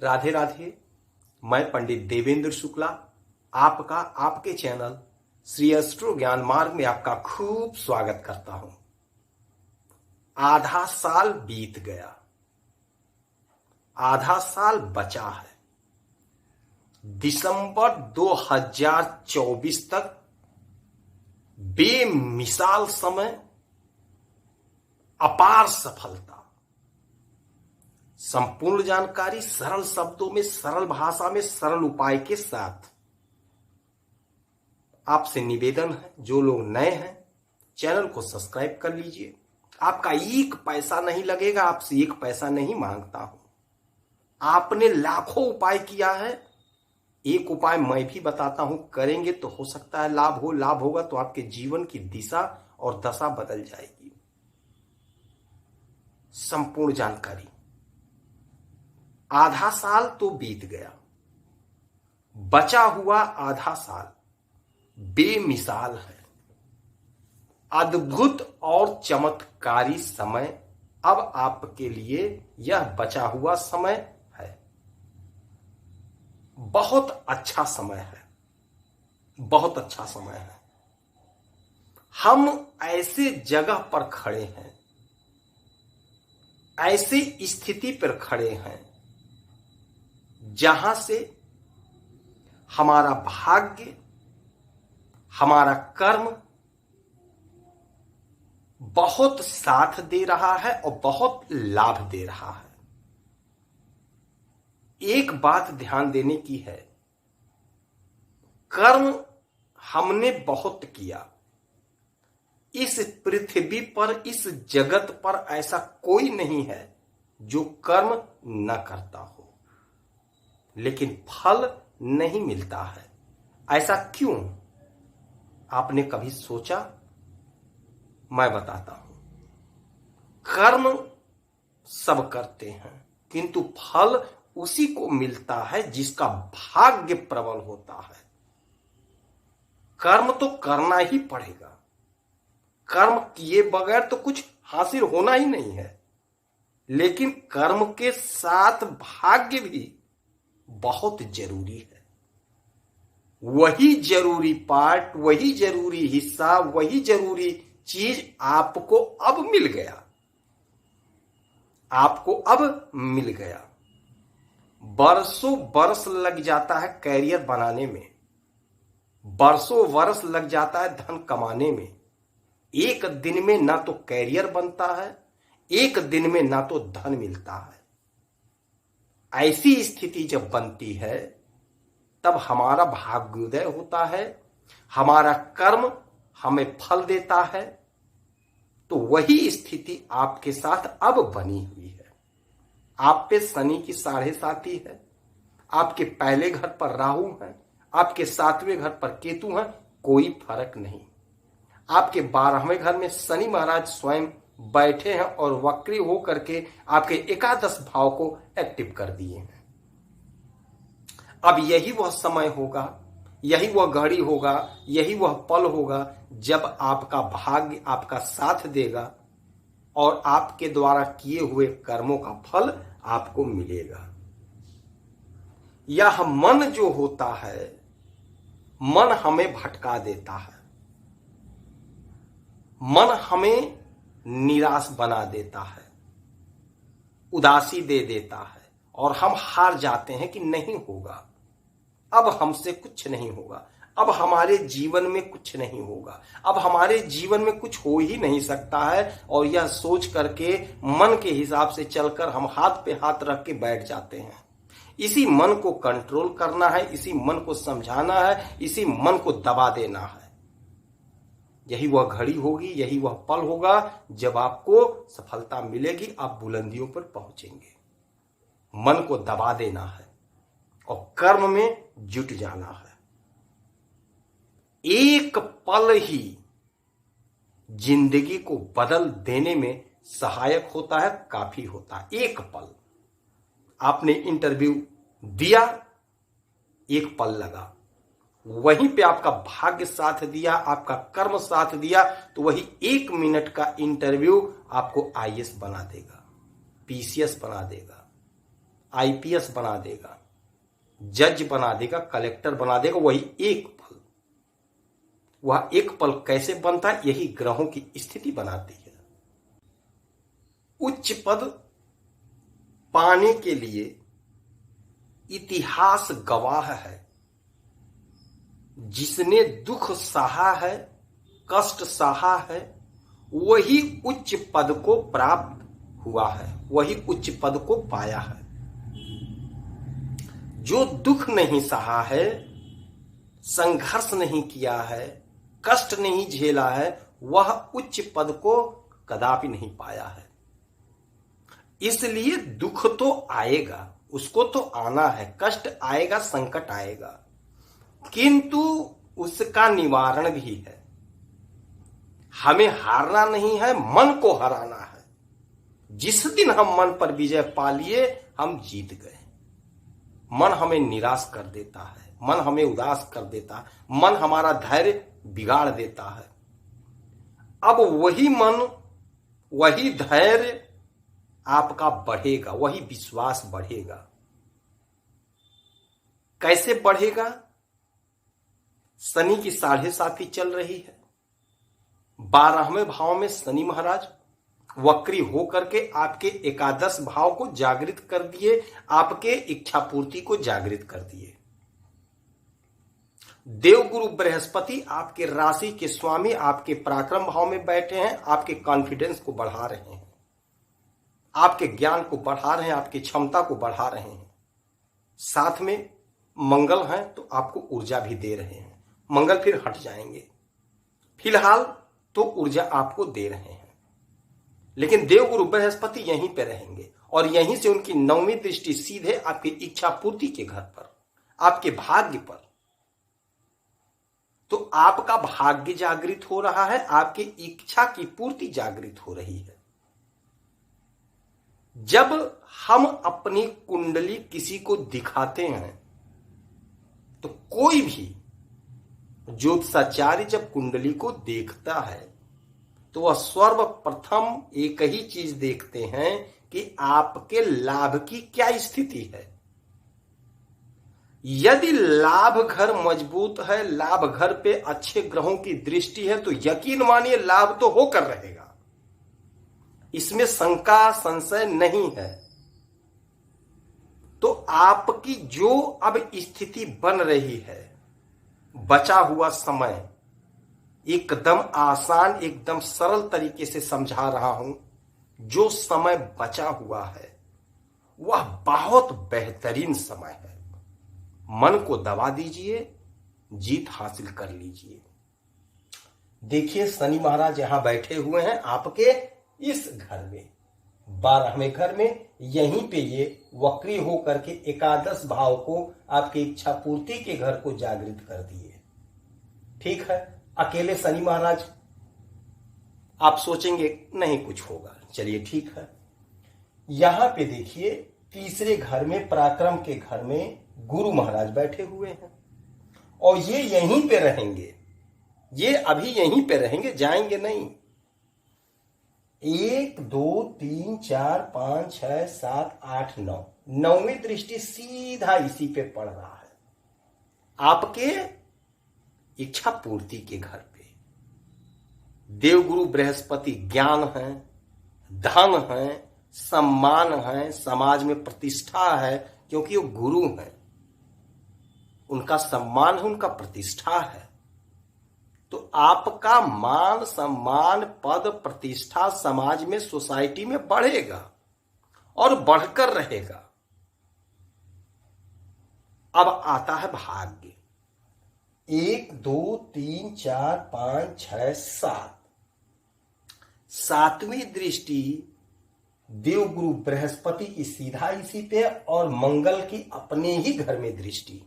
राधे राधे। मैं पंडित देवेंद्र शुक्ला आपका आपके चैनल श्री एस्ट्रो ज्ञान मार्ग में आपका खूब स्वागत करता हूं। आधा साल बीत गया, आधा साल बचा है। दिसंबर 2024 तक बेमिसाल समय, अपार सफलता। संपूर्ण जानकारी सरल शब्दों में, सरल भाषा में, सरल उपाय के साथ। आपसे निवेदन है, जो लोग नए हैं चैनल को सब्सक्राइब कर लीजिए। आपका एक पैसा नहीं लगेगा, आपसे एक पैसा नहीं मांगता हूं। आपने लाखों उपाय किया है, एक उपाय मैं भी बताता हूं, करेंगे तो हो सकता है लाभ हो। लाभ होगा तो आपके जीवन की दिशा और दशा बदल जाएगी। संपूर्ण जानकारी। आधा साल तो बीत गया, बचा हुआ आधा साल बेमिसाल है। अद्भुत और चमत्कारी समय अब आपके लिए यह बचा हुआ समय है। बहुत अच्छा समय है, बहुत अच्छा समय है। हम ऐसे जगह पर खड़े हैं, ऐसी स्थिति पर खड़े हैं जहां से हमारा भाग्य, हमारा कर्म बहुत साथ दे रहा है और बहुत लाभ दे रहा है। एक बात ध्यान देने की है, कर्म हमने बहुत किया। इस पृथ्वी पर, इस जगत पर ऐसा कोई नहीं है जो कर्म न करता हो, लेकिन फल नहीं मिलता है। ऐसा क्यों? आपने कभी सोचा? मैं बताता हूं। कर्म सब करते हैं, किंतु फल उसी को मिलता है जिसका भाग्य प्रबल होता है। कर्म तो करना ही पड़ेगा, कर्म किए बगैर तो कुछ हासिल होना ही नहीं है। लेकिन कर्म के साथ भाग्य भी बहुत जरूरी है। वही जरूरी पार्ट, वही जरूरी हिस्सा, वही जरूरी चीज आपको अब मिल गया, आपको अब मिल गया। बरसों बरस लग जाता है कैरियर बनाने में, बरसों वर्ष लग जाता है धन कमाने में। एक दिन में ना तो कैरियर बनता है, एक दिन में ना तो धन मिलता है। ऐसी स्थिति जब बनती है तब हमारा भाग्योदय होता है, हमारा कर्म हमें फल देता है। तो वही स्थिति आपके साथ अब बनी हुई है। आप पे शनि की 7.5 है, आपके पहले घर पर राहु है, आपके 7वें घर पर केतु है। कोई फर्क नहीं। आपके 12वें घर में शनि महाराज स्वयं बैठे हैं और वक्री होकर के आपके एकादश भाव को एक्टिव कर दिए हैं। अब यही वह समय होगा, यही वह घड़ी होगा, यही वह पल होगा जब आपका भाग्य आपका साथ देगा और आपके द्वारा किए हुए कर्मों का फल आपको मिलेगा। यह मन जो होता है, मन हमें भटका देता है, मन हमें निराश बना देता है, उदासी दे देता है और हम हार जाते हैं कि नहीं होगा, अब हमसे कुछ नहीं होगा, अब हमारे जीवन में कुछ नहीं होगा, अब हमारे जीवन में कुछ हो ही नहीं सकता है। और यह सोच करके मन के हिसाब से चलकर हम हाथ पे हाथ रख के बैठ जाते हैं। इसी मन को कंट्रोल करना है, इसी मन को समझाना है, इसी मन को दबा देना है। यही वह घड़ी होगी, यही वह पल होगा जब आपको सफलता मिलेगी, आप बुलंदियों पर पहुंचेंगे। मन को दबा देना है और कर्म में जुट जाना है। एक पल ही जिंदगी को बदल देने में सहायक होता है, काफी होता है। एक पल आपने इंटरव्यू दिया, एक पल लगा, वहीं पे आपका भाग्य साथ दिया, आपका कर्म साथ दिया, तो वही 1 मिनट का इंटरव्यू आपको आईएएस बना देगा, पीसीएस बना देगा। आईपीएस बना देगा, जज बना देगा, कलेक्टर बना देगा, वही एक पल। वह एक पल कैसे बनता है? यही ग्रहों की स्थिति बनाती है। उच्च पद पाने के लिए इतिहास गवाह है। जिसने दुख सहा है, कष्ट सहा है, वही उच्च पद को प्राप्त हुआ है, वही उच्च पद को पाया है। जो दुख नहीं सहा है, संघर्ष नहीं किया है, कष्ट नहीं झेला है, वह उच्च पद को कदापि नहीं पाया है। इसलिए दुख तो आएगा, उसको तो आना है, कष्ट आएगा, संकट आएगा, किंतु उसका निवारण भी है। हमें हारना नहीं है, मन को हराना है। जिस दिन हम मन पर विजय पा लिए, हम जीत गए। मन हमें निराश कर देता है, मन हमें उदास कर देता है, मन हमारा धैर्य बिगाड़ देता है। अब वही मन, वही धैर्य आपका बढ़ेगा, वही विश्वास बढ़ेगा। कैसे बढ़ेगा? शनि की 7.5 चल रही है। 12वें भाव में शनि महाराज वक्री होकर के आपके एकादश भाव को जागृत कर दिए, आपके इच्छा पूर्ति को जागृत कर दिए। देवगुरु बृहस्पति आपके राशि के स्वामी आपके पराक्रम भाव में बैठे हैं, आपके कॉन्फिडेंस को बढ़ा रहे हैं, आपके ज्ञान को बढ़ा रहे हैं, आपकी क्षमता को बढ़ा रहे हैं। साथ में मंगल हैं तो आपको ऊर्जा भी दे रहे हैं। मंगल फिर हट जाएंगे, फिलहाल तो ऊर्जा आपको दे रहे हैं, लेकिन देवगुरु बृहस्पति यहीं पे रहेंगे और यहीं से उनकी 9वीं दृष्टि सीधे आपकी इच्छा पूर्ति के घर पर, आपके भाग्य पर। तो आपका भाग्य जागृत हो रहा है, आपकी इच्छा की पूर्ति जागृत हो रही है। जब हम अपनी कुंडली किसी को दिखाते हैं तो कोई भी ज्योतिषाचार्य जब कुंडली को देखता है तो वह सर्वप्रथम एक ही चीज देखते हैं कि आपके लाभ की क्या स्थिति है। यदि लाभ घर मजबूत है, लाभ घर पे अच्छे ग्रहों की दृष्टि है, तो यकीन मानिए लाभ तो होकर रहेगा, इसमें शंका संशय नहीं है। तो आपकी जो अब स्थिति बन रही है, बचा हुआ समय, एकदम आसान एकदम सरल तरीके से समझा रहा हूं, जो समय बचा हुआ है वह बहुत बेहतरीन समय है। मन को दबा दीजिए, जीत हासिल कर लीजिए। देखिए शनि महाराज यहां बैठे हुए हैं आपके इस घर में, 12वें घर में, यहीं पे ये वक्री होकर के एकादश भाव को आपकी इच्छा पूर्ति के घर को जागृत कर दिए। ठीक है, अकेले शनि महाराज, आप सोचेंगे नहीं कुछ होगा, चलिए ठीक है। यहां पे देखिए तीसरे घर में, पराक्रम के घर में गुरु महाराज बैठे हुए हैं और ये यहीं पे रहेंगे, ये अभी यहीं पे रहेंगे, जाएंगे नहीं। 1 2 3 4 5 6 7 8 9, 9वीं दृष्टि सीधा इसी पे पड़ रहा है, आपके इच्छा पूर्ति के घर पे। देवगुरु बृहस्पति ज्ञान है, धन है, सम्मान है, समाज में प्रतिष्ठा है, क्योंकि वो गुरु हैं, उनका सम्मान है, उनका प्रतिष्ठा है। तो आपका मान सम्मान पद प्रतिष्ठा समाज में, सोसाइटी में बढ़ेगा और बढ़कर रहेगा। अब आता है भाग्य। 1 2 3 4 5 6 7, 7वीं दृष्टि देवगुरु बृहस्पति की सीधा इसी पे और मंगल की अपने ही घर में दृष्टि।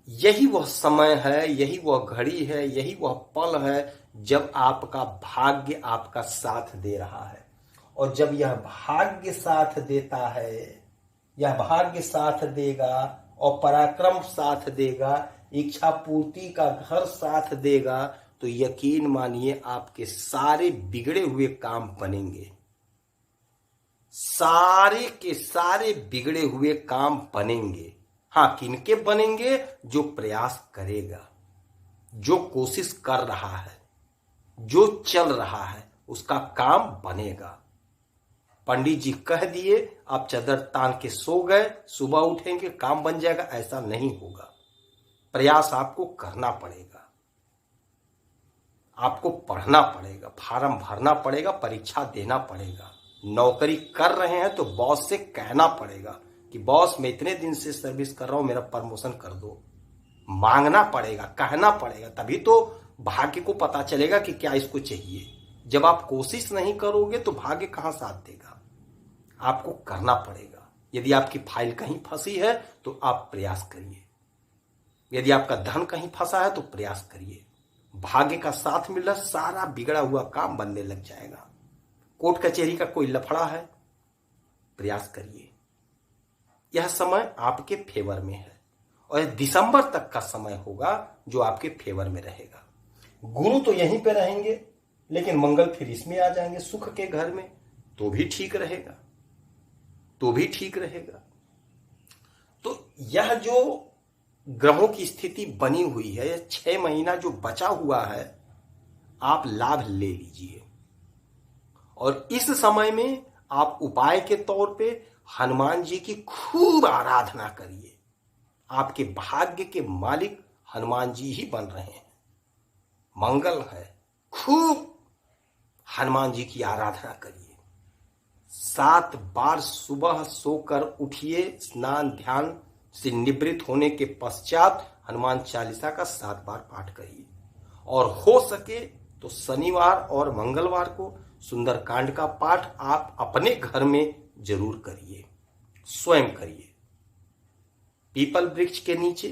यही वह समय है, यही वह घड़ी है, यही वह पल है जब आपका भाग्य आपका साथ दे रहा है। और जब यह भाग्य साथ देता है, यह भाग्य साथ देगा और पराक्रम साथ देगा, इच्छा पूर्ति का घर साथ देगा, तो यकीन मानिए आपके सारे बिगड़े हुए काम बनेंगे, सारे के सारे बिगड़े हुए काम बनेंगे। हाँ, किनके बनेंगे? जो प्रयास करेगा, जो कोशिश कर रहा है, जो चल रहा है, उसका काम बनेगा। पंडित जी कह दिए, आप चादर तान के सो गए, सुबह उठेंगे काम बन जाएगा, ऐसा नहीं होगा। प्रयास आपको करना पड़ेगा, आपको पढ़ना पड़ेगा, फॉर्म भरना पड़ेगा, परीक्षा देना पड़ेगा। नौकरी कर रहे हैं तो बॉस से कहना पड़ेगा कि बॉस मैं इतने दिन से सर्विस कर रहा हूं, मेरा प्रमोशन कर दो। मांगना पड़ेगा, कहना पड़ेगा, तभी तो भाग्य को पता चलेगा कि क्या इसको चाहिए। जब आप कोशिश नहीं करोगे तो भाग्य कहां साथ देगा? आपको करना पड़ेगा। यदि आपकी फाइल कहीं फंसी है तो आप प्रयास करिए, यदि आपका धन कहीं फंसा है तो प्रयास करिए। भाग्य का साथ मिल रहा, सारा बिगड़ा हुआ काम बनने लग जाएगा। कोर्ट कचहरी का कोई लफड़ा है, प्रयास करिए। यह समय आपके फेवर में है और दिसंबर तक का समय होगा जो आपके फेवर में रहेगा। गुरु तो यहीं पे रहेंगे, लेकिन मंगल फिर इसमें आ जाएंगे सुख के घर में, तो भी ठीक रहेगा, तो भी ठीक रहेगा। तो यह जो ग्रहों की स्थिति बनी हुई है, यह 6 महीना जो बचा हुआ है, आप लाभ ले लीजिए। और इस समय में आप उपाय के तौर पे हनुमान जी की खूब आराधना करिए। आपके भाग्य के मालिक हनुमान जी ही बन रहे हैं, मंगल है। खूब हनुमान जी की आराधना करिए। 7 बार सुबह सोकर उठिए, स्नान ध्यान से निवृत्त होने के पश्चात हनुमान चालीसा का 7 बार पाठ करिए। और हो सके तो शनिवार और मंगलवार को सुंदरकांड का पाठ आप अपने घर में जरूर करिए, स्वयं करिए। पीपल वृक्ष के नीचे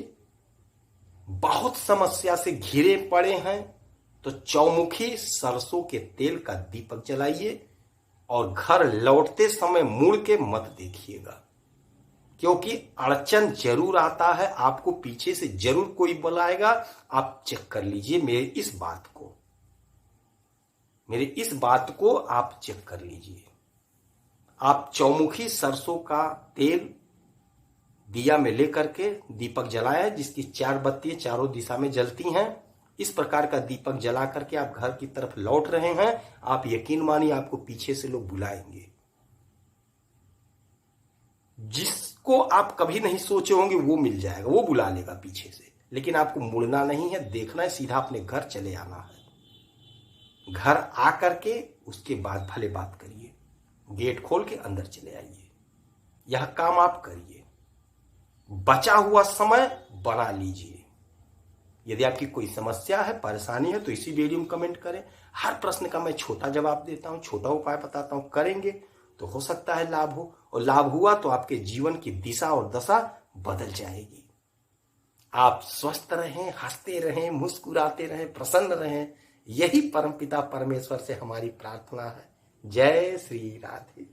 बहुत समस्या से घिरे पड़े हैं तो चौमुखी सरसों के तेल का दीपक जलाइए और घर लौटते समय मुड़ के मत देखिएगा, क्योंकि अड़चन जरूर आता है। आपको पीछे से जरूर कोई बुलाएगा। आप चेक कर लीजिए मेरी इस बात को आप चेक कर लीजिए। आप चौमुखी सरसों का तेल दिया में लेकर के दीपक जलाएं, जिसकी 4 बत्तियां चारों दिशा में जलती हैं। इस प्रकार का दीपक जला करके आप घर की तरफ लौट रहे हैं। आप यकीन मानिए आपको पीछे से लोग बुलाएंगे। जिसको आप कभी नहीं सोचे होंगे वो मिल जाएगा, वो बुला लेगा पीछे से। लेकिन आपको मुड़ना नहीं है, देखना है, सीधा अपने घर चले आना है। घर आकर के उसके बाद भले बात करिए, गेट खोल के अंदर चले आइए। यह काम आप करिए। बचा हुआ समय बना लीजिए। यदि आपकी कोई समस्या है, परेशानी है, तो इसी वीडियो में कमेंट करें। हर प्रश्न का मैं छोटा जवाब देता हूं, छोटा उपाय बताता हूं। करेंगे तो हो सकता है लाभ हो, और लाभ हुआ तो आपके जीवन की दिशा और दशा बदल जाएगी। आप स्वस्थ रहें, हंसते रहें, मुस्कुराते रहें, प्रसन्न रहें। यही परमपिता परमेश्वर से हमारी प्रार्थना है। जय श्री राधे।